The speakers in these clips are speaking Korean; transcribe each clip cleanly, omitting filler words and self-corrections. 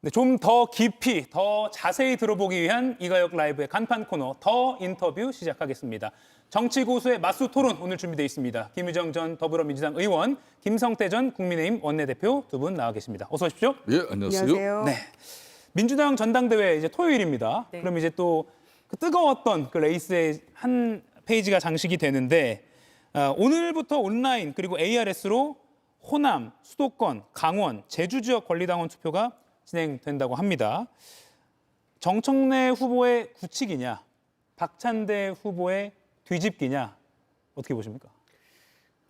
네, 좀 더 깊이, 더 자세히 들어보기 위한 이가혁 라이브의 간판 코너 더 인터뷰 시작하겠습니다. 정치 고수의 맞수 토론 오늘 준비되어 있습니다. 김유정 전 더불어민주당 의원, 김성태 전 국민의힘 원내대표 두 분 나와 계십니다. 어서 오십시오. 예, 안녕하세요. 안녕하세요. 네, 민주당 전당대회 이제 토요일입니다. 네. 그럼 이제 또 그 뜨거웠던 그 레이스의 한 페이지가 장식이 되는데 오늘부터 온라인 그리고 ARS로 호남, 수도권, 강원, 제주 지역 권리당원 투표가 진행된다고 합니다. 정청래 후보의 굳히기냐, 박찬대 후보의 뒤집기냐 어떻게 보십니까?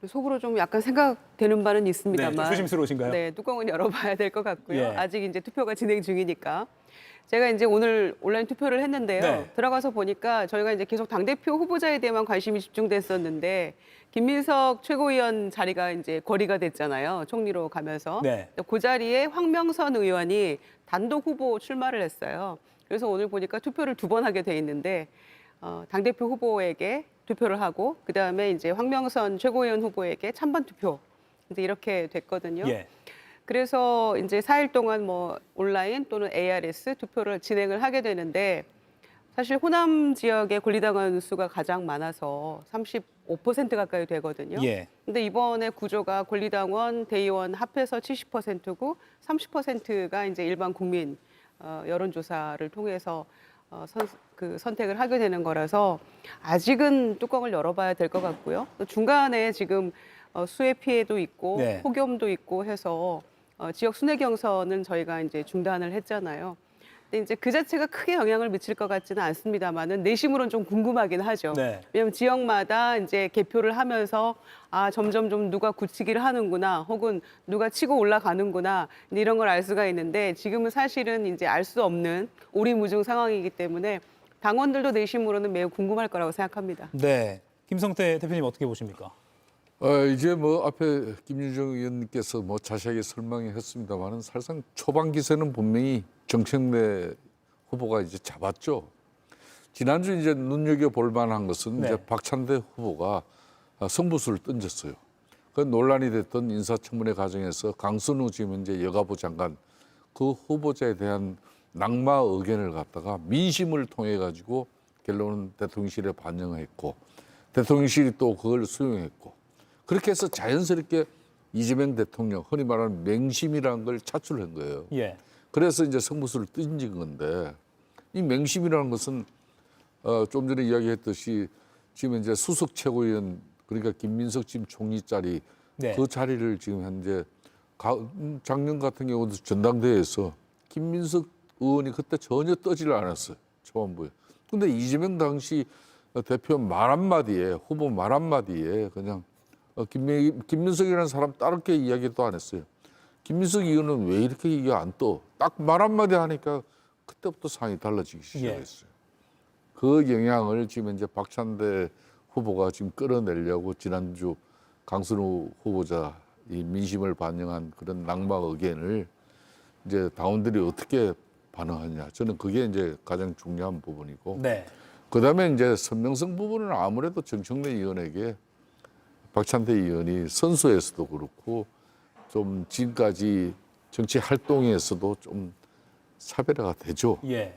속으로 좀 약간 생각되는 바는 네, 있습니다만, 좀 조심스러우신가요? 네, 뚜껑은 열어봐야 될 것 같고요. 예. 아직 이제 투표가 진행 중이니까. 제가 이제 오늘 온라인 투표를 했는데요. 네. 들어가서 보니까 저희가 이제 계속 당대표 후보자에 대해만 관심이 집중됐었는데 김민석 최고위원 자리가 이제 거리가 됐잖아요. 총리로 가면서. 네. 그 자리에 황명선 의원이 단독 후보 출마를 했어요. 그래서 오늘 보니까 투표를 두 번 하게 돼 있는데 당대표 후보에게 투표를 하고 그다음에 이제 황명선 최고위원 후보에게 찬반 투표 이제 이렇게 됐거든요. 예. 그래서 이제 4일 동안 뭐 온라인 또는 ARS 투표를 진행을 하게 되는데 사실 호남 지역의 권리당원 수가 가장 많아서 35% 가까이 되거든요. 예. 근데 이번에 구조가 권리당원, 대의원 합해서 70%고 30%가 이제 일반 국민 여론조사를 통해서 선택을 하게 되는 거라서 아직은 뚜껑을 열어봐야 될 것 같고요. 또 중간에 지금 수해 피해도 있고 네. 폭염도 있고 해서 지역 순회 경선은 저희가 이제 중단을 했잖아요. 근데 이제 그 자체가 크게 영향을 미칠 것 같지는 않습니다만은 내심으로는 좀 궁금하긴 하죠. 네. 왜냐하면 지역마다 이제 개표를 하면서 점점 좀 누가 굳히기를 하는구나, 혹은 누가 치고 올라가는구나 이런 걸 알 수가 있는데 지금은 사실은 이제 알 수 없는 오리무중 상황이기 때문에 당원들도 내심으로는 매우 궁금할 거라고 생각합니다. 네. 김성태 대표님 어떻게 보십니까? 이제 뭐 앞에 김유정 의원님께서 뭐 자세하게 설명했습니다만은 사실상 초반 기세는 분명히 정청래 후보가 이제 잡았죠. 지난주 이제 눈여겨 볼 만한 것은 네. 이제 박찬대 후보가 승부수를 던졌어요. 그 논란이 됐던 인사청문회 과정에서 강선우 지금 현재 여가부 장관 그 후보자에 대한 낙마 의견을 갖다가 민심을 통해 가지고 결론은 대통령실에 반영했고 대통령실이 또 그걸 수용했고 그렇게 해서 자연스럽게 이재명 대통령 흔히 말하는 맹심이라는 걸 차출한 거예요. 예. 그래서 이제 승부수를 던진 건데 이 맹심이라는 것은 좀 전에 이야기했듯이 지금 이제 수석 최고위원 그러니까 김민석 지금 총리 자리 네. 그 자리를 지금 현재 작년 같은 경우도 전당대회에서 김민석 의원이 그때 전혀 떠지를 않았어요. 초반부에. 근데 이재명 당시 대표 말 한마디에 후보 말 한마디에 그냥 김민석이라는 사람 다르게 이야기도 안 했어요. 김민석 의원은 왜 이렇게 이게 안 떠? 딱 말 한마디 하니까 그때부터 상황이 달라지기 시작했어요. 그 영향을 지금 이제 박찬대 후보가 지금 끌어내려고 지난주 강선우 후보자 이 민심을 반영한 그런 낙마 의견을 이제 당원들이 어떻게 반응하냐. 저는 그게 이제 가장 중요한 부분이고. 네. 그다음에 이제 선명성 부분은 아무래도 정청래 의원에게 박찬대 의원이 선수에서도 그렇고 좀 지금까지 정치 활동에서도 좀 차별화가 되죠. 예.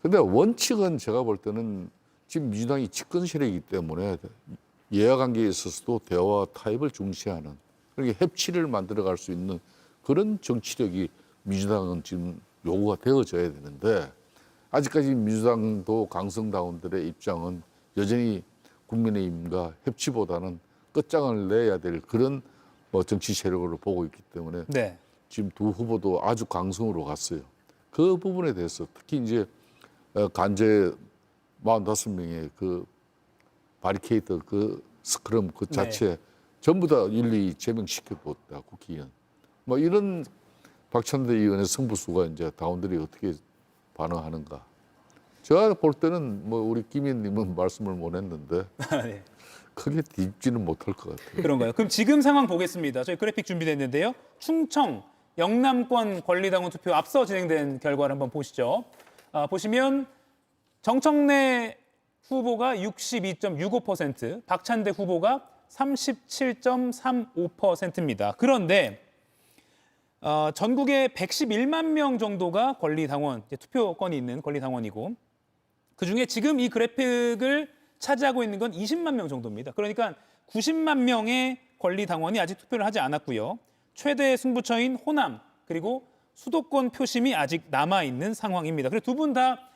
근데 원칙은 제가 볼 때는 지금 민주당이 집권 세력이기 때문에 여야 관계에 있어서도 대화와 타협을 중시하는 그러니까 협치를 만들어갈 수 있는 그런 정치력이 민주당은 지금 요구가 되어져야 되는데 아직까지 민주당도 강성당원들의 입장은 여전히 국민의힘과 협치보다는 끝장을 내야 될 그런 뭐 정치 세력으로 보고 있기 때문에 네. 지금 두 후보도 아주 강성으로 갔어요. 그 부분에 대해서 특히 이제 간제 45명의 그 바리케이트 그 스크럼 그 자체 전부 다 일일이 제명시켜줬다 국회의원. 뭐 이런 박찬대 의원의 승부수가 이제 당원들이 어떻게 반응하는가. 제가 볼 때는 뭐 우리 김 의원님은 말씀을 못 했는데 네. 크게 뒤집지는 못할 것 같아요. 그런가요? 그럼 지금 상황 보겠습니다. 저희 그래픽 준비됐는데요. 충청, 영남권 권리당원 투표 앞서 진행된 결과를 한번 보시죠. 보시면 정청래 후보가 62.65%, 박찬대 후보가 37.35%입니다. 그런데 전국에 111만 명 정도가 권리당원, 이제 투표권이 있는 권리당원이고 그중에 지금 이 그래픽을 차지하고 있는 건 20만 명 정도입니다. 그러니까 90만 명의 권리당원이 아직 투표를 하지 않았고요. 최대 승부처인 호남 그리고 수도권 표심이 아직 남아있는 상황입니다. 그래서 두 분 다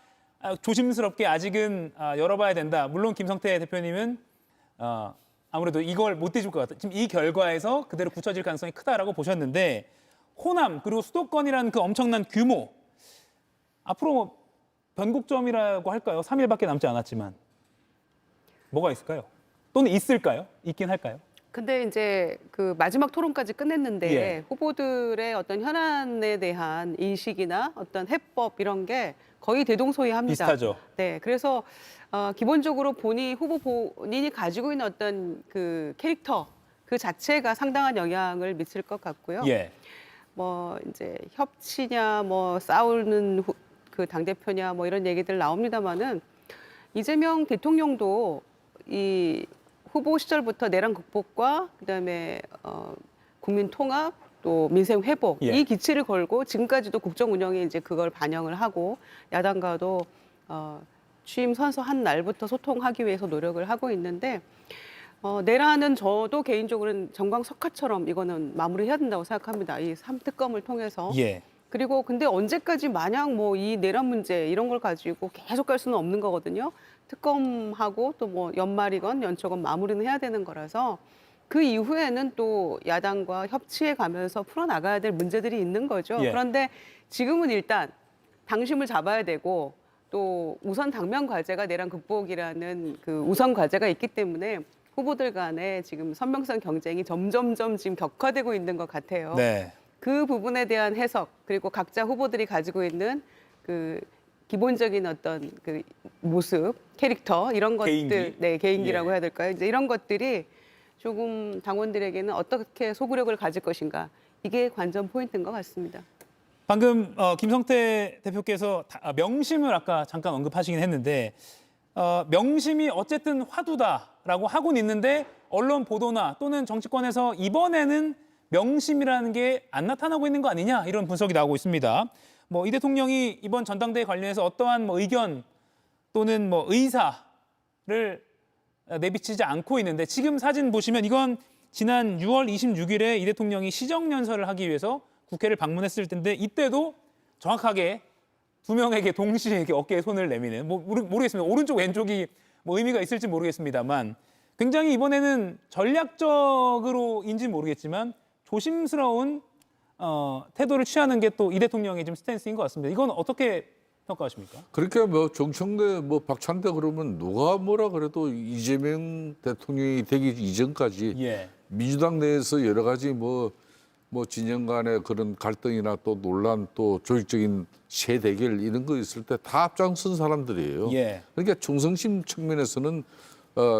조심스럽게 아직은 열어봐야 된다. 물론 김성태 대표님은 아무래도 이걸 못 뒤질 것 같아요. 지금 이 결과에서 그대로 굳혀질 가능성이 크다라고 보셨는데 호남 그리고 수도권이라는 그 엄청난 규모 앞으로 변곡점이라고 할까요? 3일밖에 남지 않았지만 뭐가 있을까요? 또는 있을까요? 있긴 할까요? 근데 이제 그 마지막 토론까지 끝냈는데 예. 후보들의 어떤 현안에 대한 인식이나 어떤 해법 이런 게 거의 대동소이합니다. 비슷하죠. 네, 그래서 기본적으로 본인이 가지고 있는 어떤 그 캐릭터 그 자체가 상당한 영향을 미칠 것 같고요. 예. 뭐 이제 협치냐, 뭐 싸우는 그 당대표냐, 뭐 이런 얘기들 나옵니다만은 이재명 대통령도 이 후보 시절부터 내란 극복과 그다음에 국민 통합 또 민생 회복 예. 이 기치를 걸고 지금까지도 국정 운영에 이제 그걸 반영을 하고 야당과도 취임 선서한 날부터 소통하기 위해서 노력을 하고 있는데 내란은 저도 개인적으로는 정광석화처럼 이거는 마무리해야 된다고 생각합니다. 이 3특검을 통해서. 예. 그리고 근데 언제까지 마냥 뭐 이 내란 문제 이런 걸 가지고 계속 갈 수는 없는 거거든요. 특검하고 또 뭐 연말이건 연초건 마무리는 해야 되는 거라서 그 이후에는 또 야당과 협치해 가면서 풀어나가야 될 문제들이 있는 거죠. 예. 그런데 지금은 일단 당심을 잡아야 되고 또 우선 당면 과제가 내란 극복이라는 그 우선 과제가 있기 때문에 후보들 간에 지금 선명성 경쟁이 점점점 지금 격화되고 있는 것 같아요. 네. 그 부분에 대한 해석 그리고 각자 후보들이 가지고 있는 그 기본적인 어떤 그 모습, 캐릭터 이런 것들, 개인기? 네 개인기라고 예. 해야 될까요? 이제 이런 것들이 조금 당원들에게는 어떻게 소구력을 가질 것인가 이게 관전 포인트인 것 같습니다. 방금 김성태 대표께서 명심을 아까 잠깐 언급하시긴 했는데 명심이 어쨌든 화두다라고 하고는 있는데 언론 보도나 또는 정치권에서 이번에는 명심이라는 게 안 나타나고 있는 거 아니냐 이런 분석이 나오고 있습니다. 뭐 이 대통령이 이번 전당대회 관련해서 어떠한 뭐 의견 또는 뭐 의사를 내비치지 않고 있는데 지금 사진 보시면 이건 지난 6월 26일에 이 대통령이 시정연설을 하기 위해서 국회를 방문했을 텐데 이때도 정확하게 두 명에게 동시에 이렇게 어깨에 손을 내미는 뭐 모르겠습니다. 오른쪽 왼쪽이 뭐 의미가 있을지 모르겠습니다만 굉장히 이번에는 전략적으로인지 모르겠지만 조심스러운 태도를 취하는 게 또 이 대통령의 좀 스탠스인 것 같습니다. 이건 어떻게 평가하십니까? 그러니까 뭐 정청래 뭐 박찬대 그러면 누가 뭐라 그래도 이재명 대통령이 되기 이전까지 예. 민주당 내에서 여러 가지 뭐 진영 간의 그런 갈등이나 또 논란 또 조직적인 세 대결 이런 거 있을 때 다 앞장선 사람들이에요. 예. 그러니까 충성심 측면에서는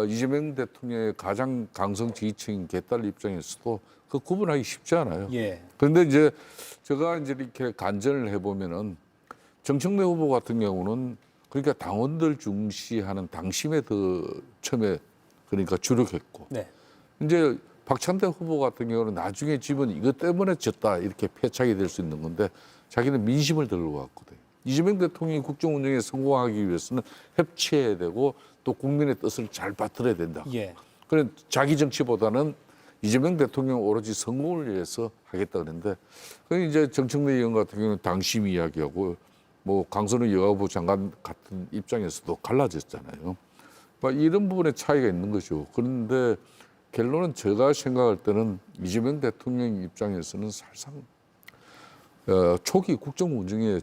이재명 대통령의 가장 강성 지지층인 개딸 입장에서도 그 구분하기 쉽지 않아요. 예. 그런데 이제 제가 이제 이렇게 간전을 해보면은 정청래 후보 같은 경우는 그러니까 당원들 중시하는 당심에 더 처음에 그러니까 주력했고 네. 이제 박찬대 후보 같은 경우는 나중에 집은 이것 때문에 졌다 이렇게 패착이 될 수 있는 건데 자기는 민심을 들고 왔거든요. 이재명 대통령이 국정 운영에 성공하기 위해서는 협치해야 되고 또 국민의 뜻을 잘 받들어야 된다. 예. 그래 자기 정치보다는 이재명 대통령 오로지 성공을 위해서 하겠다 그랬는데 그 이제 정청래 의원 같은 경우는 당심 이야기하고 뭐 강선우 여가부 장관 같은 입장에서도 갈라졌잖아요. 이런 부분에 차이가 있는 거죠. 그런데 결론은 제가 생각할 때는 이재명 대통령 입장에서는 사실상 초기 국정 운영에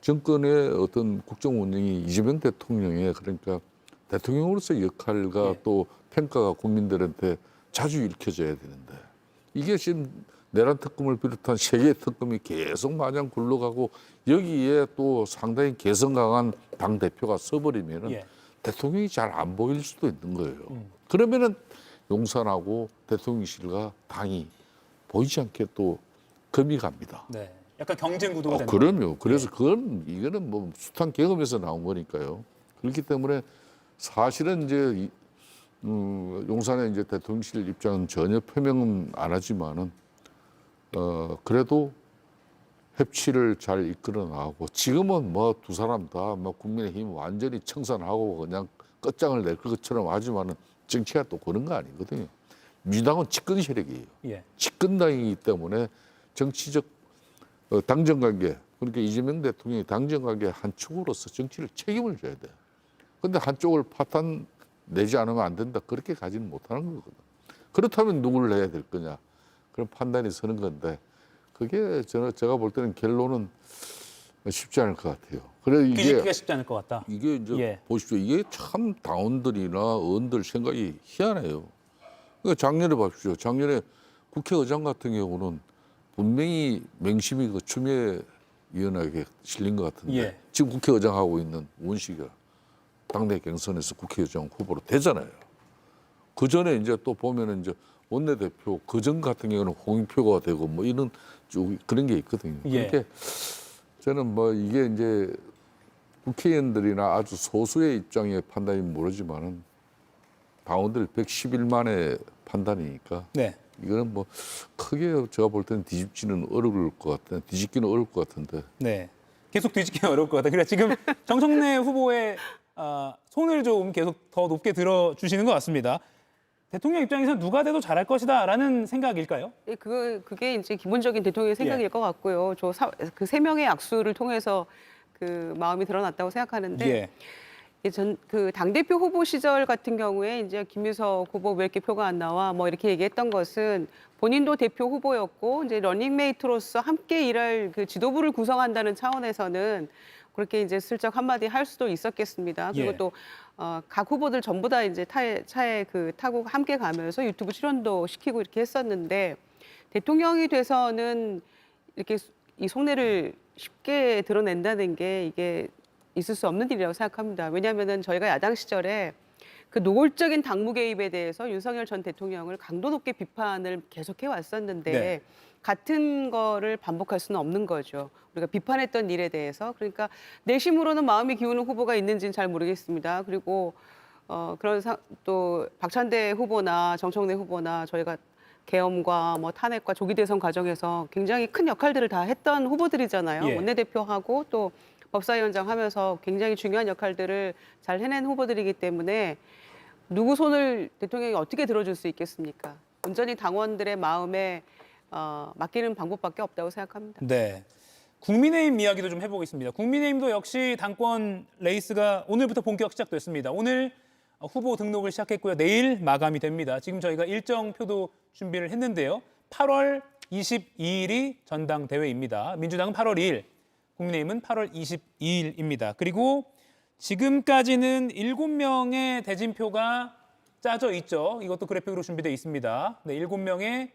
정권의 어떤 국정 운영이 이재명 대통령의 그러니까 대통령으로서의 역할과 예. 또 평가가 국민들한테 자주 읽혀져야 되는데 이게 지금 내란 특검을 비롯한 세계 특검이 계속 마냥 굴러가고 여기에 또 상당히 개성 강한 당 대표가 서버리면은 예. 대통령이 잘 안 보일 수도 있는 거예요. 그러면은 용산하고 대통령실과 당이 보이지 않게 또 금이 갑니다. 네. 약간 경쟁 구도가 되는 그럼요. 그래서 이거는 뭐 숱한 경험에서 나온 거니까요. 그렇기 때문에 사실은 이제 용산의 이제 대통령실 입장은 전혀 표명은 안 하지만은 그래도 협치를 잘 이끌어 나가고 지금은 뭐 두 사람 다 뭐 국민의힘 완전히 청산하고 그냥 끝장을 낼 것처럼 하지만은 정치가 또 그런 거 아니거든요. 민주당은 집권 세력이에요. 예. 집권당이기 때문에 정치적 당정 관계, 그러니까 이재명 대통령이 당정 관계 한 축으로서 정치를 책임을 져야 돼. 근데 한쪽을 파탄 내지 않으면 안 된다. 그렇게 가지는 못하는 거거든. 그렇다면 누구를 해야 될 거냐. 그런 판단이 서는 건데 그게 제가 볼 때는 결론은 쉽지 않을 것 같아요. 그래 뒤집기가 쉽지 않을 것 같다. 이게 이제 예. 보십시오. 이게 참 당원들이나 의원들 생각이 희한해요. 그러니까 작년에 봐십시오. 작년에 국회의장 같은 경우는 분명히 맹심이 그 추미애위원회에 실린 것 같은데 예. 지금 국회의장 하고 있는 우원식이가 당내 경선에서 국회의장 후보로 되잖아요. 그 전에 이제 또 보면은 이제 원내대표 그전 같은 경우는 홍익표가 되고 뭐 이런 쭉 그런 게 있거든요. 예. 그렇게 저는 뭐 이게 이제 국회의원들이나 아주 소수의 입장의 판단이 모르지만은 당원들 111만의 판단이니까 네. 이거는 뭐 크게 제가 볼 때는 뒤집기는 어려울 것 같은데. 네. 계속 뒤집기는 어려울 것 같다. 그러니까 지금 정청래 후보의 손을 좀 계속 더 높게 들어주시는 것 같습니다. 대통령 입장에서 누가 돼도 잘할 것이다라는 생각일까요? 예, 그게 이제 기본적인 대통령의 생각일 예. 것 같고요. 그 세 명의 악수를 통해서 그 마음이 드러났다고 생각하는데 예. 그 당대표 후보 시절 같은 경우에 이제 김유석 후보 왜 이렇게 표가 안 나와 뭐 이렇게 얘기했던 것은 본인도 대표 후보였고 이제 러닝메이트로서 함께 일할 그 지도부를 구성한다는 차원에서는 그렇게 이제 슬쩍 한마디 할 수도 있었겠습니다. 그리고 예. 또 각 후보들 전부 다 이제 차에 그 타고 함께 가면서 유튜브 출연도 시키고 이렇게 했었는데 대통령이 돼서는 이렇게 이 속내를 쉽게 드러낸다는 게 이게 있을 수 없는 일이라고 생각합니다. 왜냐하면은 저희가 야당 시절에 그 노골적인 당무 개입에 대해서 윤석열 전 대통령을 강도 높게 비판을 계속해 왔었는데 네. 같은 거를 반복할 수는 없는 거죠. 우리가 비판했던 일에 대해서. 그러니까 내심으로는 마음이 기우는 후보가 있는지는 잘 모르겠습니다. 그리고 또 박찬대 후보나 정청래 후보나 저희가 계엄과 뭐 탄핵과 조기 대선 과정에서 굉장히 큰 역할들을 다 했던 후보들이잖아요. 예. 원내대표하고 또 법사위원장 하면서 굉장히 중요한 역할들을 잘 해낸 후보들이기 때문에 누구 손을 대통령이 어떻게 들어줄 수 있겠습니까? 온전히 당원들의 마음에 맡기는 방법밖에 없다고 생각합니다. 네. 국민의힘 이야기도 좀 해보겠습니다. 국민의힘도 역시 당권 레이스가 오늘부터 본격 시작됐습니다. 오늘 후보 등록을 시작했고요. 내일 마감이 됩니다. 지금 저희가 일정표도 준비를 했는데요. 8월 22일이 전당대회입니다. 민주당은 8월 2일, 국민의힘은 8월 22일입니다. 그리고 지금까지는 7명의 대진표가 짜져 있죠. 이것도 그래픽으로 준비되어 있습니다. 네, 7명의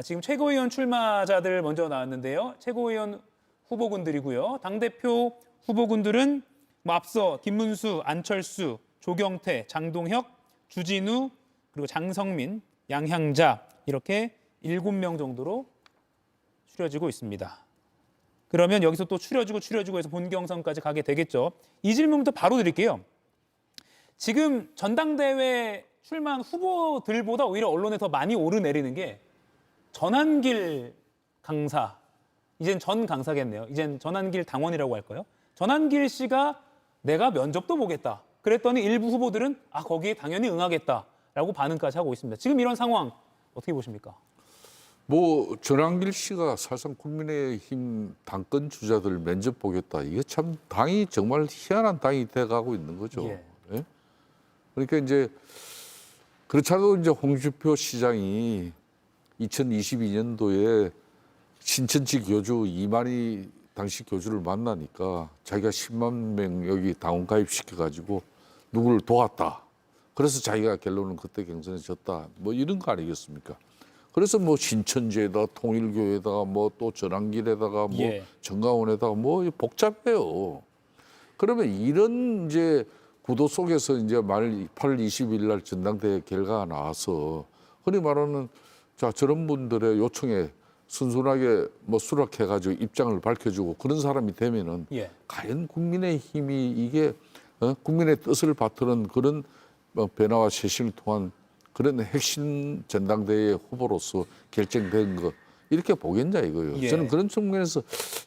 지금 최고위원 출마자들 먼저 나왔는데요. 최고위원 후보군들이고요. 당대표 후보군들은 뭐 앞서 김문수, 안철수, 조경태, 장동혁, 주진우, 그리고 장성민, 양향자 이렇게 7명 정도로 추려지고 있습니다. 그러면 여기서 또 추려지고 해서 본경선까지 가게 되겠죠. 이 질문부터 바로 드릴게요. 지금 전당대회 출마한 후보들보다 오히려 언론에 더 많이 오르내리는 게 전한길 강사, 이젠 전 강사겠네요. 이젠 전한길 당원이라고 할까요? 전한길 씨가 내가 면접도 보겠다. 그랬더니 일부 후보들은 거기에 당연히 응하겠다라고 반응까지 하고 있습니다. 지금 이런 상황 어떻게 보십니까? 뭐 전한길 씨가 사실상 국민의힘 당권 주자들 면접 보겠다. 이게 참 당이 정말 희한한 당이 돼가고 있는 거죠. 예. 예? 그러니까 이제 그렇잖아도 이제 홍준표 시장이 2022년도에 신천지 교주 이만희 당시 교주를 만나니까 자기가 10만 명 여기 당원 가입시켜가지고 누구를 도왔다. 그래서 자기가 결론은 그때 경선에 졌다. 뭐 이런 거 아니겠습니까? 그래서 뭐 신천지에다 통일교에다가 뭐 또 전한길에다가 뭐 예. 정가원에다가 뭐 복잡해요. 그러면 이런 이제 구도 속에서 이제 8월 20일 날 전당대회 결과가 나와서 흔히 말하는 자 저런 분들의 요청에 순순하게 뭐 수락해가지고 입장을 밝혀주고 그런 사람이 되면은 예. 과연 국민의힘이 이게 국민의 뜻을 받드는 그런 변화와 쇄신을 통한 그런 핵심 전당대회 후보로서 결정된 것 이렇게 보겠냐 이거예요. 예. 저는 그런 측면에서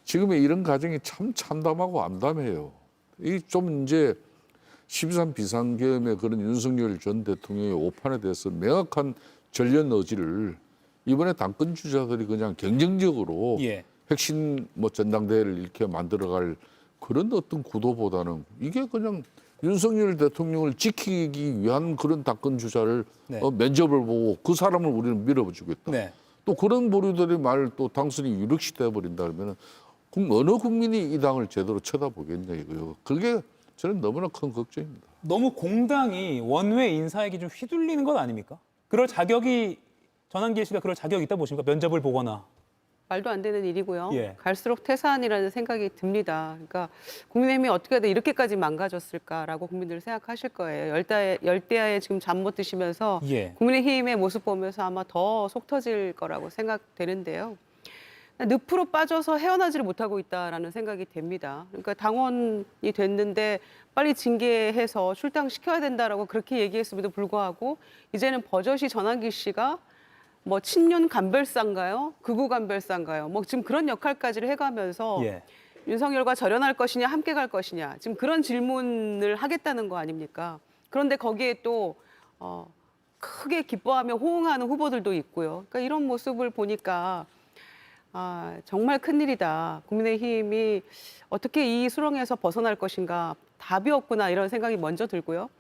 지금의 이런 과정이 참 참담하고 암담해요. 이 좀 이제 13 비상계엄의 그런 윤석열 전 대통령의 오판에 대해서 명확한 전련 의지를 이번에 당권 주자들이 그냥 경쟁적으로 예. 핵심 뭐 전당대회를 이렇게 만들어갈 그런 어떤 구도보다는 이게 그냥 윤석열 대통령을 지키기 위한 그런 당권 주자를 네. 면접을 보고 그 사람을 우리는 밀어주겠다. 네. 또 그런 보류들이 말 또 당선이 유력시 돼버린다 그러면은 그럼 어느 국민이 이 당을 제대로 쳐다보겠냐 이거요. 그게 저는 너무나 큰 걱정입니다. 너무 공당이 원외 인사에게 좀 휘둘리는 것 아닙니까? 그럴 자격이 전환길 씨가 그럴 자격이 있다 보십니까? 면접을 보거나. 말도 안 되는 일이고요. 예. 갈수록 태산이라는 생각이 듭니다. 그러니까 국민의힘이 어떻게 해도 이렇게까지 망가졌을까라고 국민들 생각하실 거예요. 열대야에 지금 잠 못 드시면서 예. 국민의힘의 모습 보면서 아마 더 속 터질 거라고 생각되는데요. 늪으로 빠져서 헤어나지를 못하고 있다라는 생각이 됩니다. 그러니까 당원이 됐는데 빨리 징계해서 출당시켜야 된다라고 그렇게 얘기했음에도 불구하고 이제는 버젓이 전환기 씨가 뭐 친윤 간별사인가요? 극우 간별사인가요? 뭐 지금 그런 역할까지를 해가면서 예. 윤석열과 절연할 것이냐 함께 갈 것이냐 지금 그런 질문을 하겠다는 거 아닙니까? 그런데 거기에 또 크게 기뻐하며 호응하는 후보들도 있고요. 그러니까 이런 모습을 보니까 정말 큰일이다. 국민의힘이 어떻게 이 수렁에서 벗어날 것인가 답이 없구나 이런 생각이 먼저 들고요.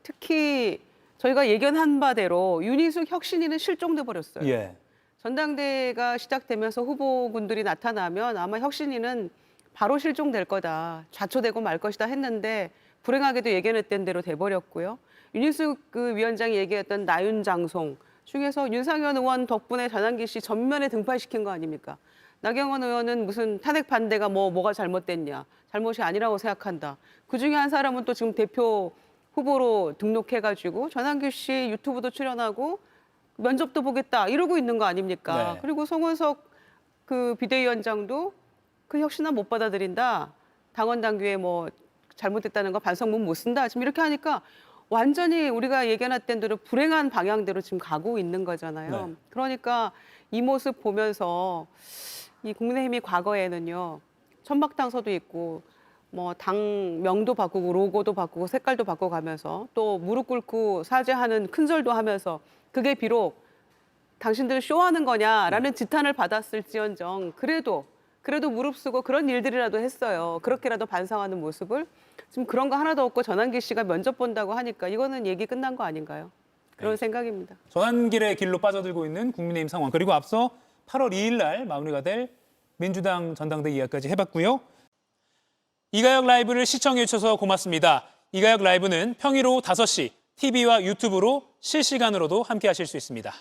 특히 저희가 예견한 바대로 윤희숙 혁신위는 실종돼 버렸어요. 예. 전당대회가 시작되면서 후보군들이 나타나면 아마 혁신위는 바로 실종될 거다. 좌초되고 말 것이다 했는데 불행하게도 예견했던 대로 돼버렸고요. 윤희숙 그 위원장이 얘기했던 나윤장송 중에서 윤상현 의원 덕분에 전환기 씨 전면에 등판시킨 거 아닙니까? 나경원 의원은 무슨 탄핵 반대가 뭐가 잘못됐냐. 잘못이 아니라고 생각한다. 그중에 한 사람은 또 지금 대표 후보로 등록해가지고 전환기 씨 유튜브도 출연하고 면접도 보겠다 이러고 있는 거 아닙니까? 네. 그리고 송원석 그 비대위원장도 그 혁신안 못 받아들인다. 당원 당규에 뭐 잘못됐다는 거 반성문 못 쓴다. 지금 이렇게 하니까 완전히 우리가 예견했던 대로 불행한 방향대로 지금 가고 있는 거잖아요. 네. 그러니까 이 모습 보면서 이 국민의힘이 과거에는요. 천막당서도 있고 뭐 당 명도 바꾸고 로고도 바꾸고 색깔도 바꿔가면서 또 무릎 꿇고 사죄하는 큰절도 하면서 그게 비록 당신들 쇼하는 거냐라는 지탄을 받았을지언정 그래도 무릎 쓰고 그런 일들이라도 했어요. 그렇게라도 반성하는 모습을 지금 그런 거 하나도 없고 전환기 씨가 면접 본다고 하니까 이거는 얘기 끝난 거 아닌가요? 그런 생각입니다. 전환길의 길로 빠져들고 있는 국민의힘 상황 그리고 앞서 8월 2일 날 마무리가 될 민주당 전당대회 이야기까지 해봤고요. 이가혁 라이브를 시청해 주셔서 고맙습니다. 이가혁 라이브는 평일 오후 5시 TV와 유튜브로 실시간으로도 함께 하실 수 있습니다.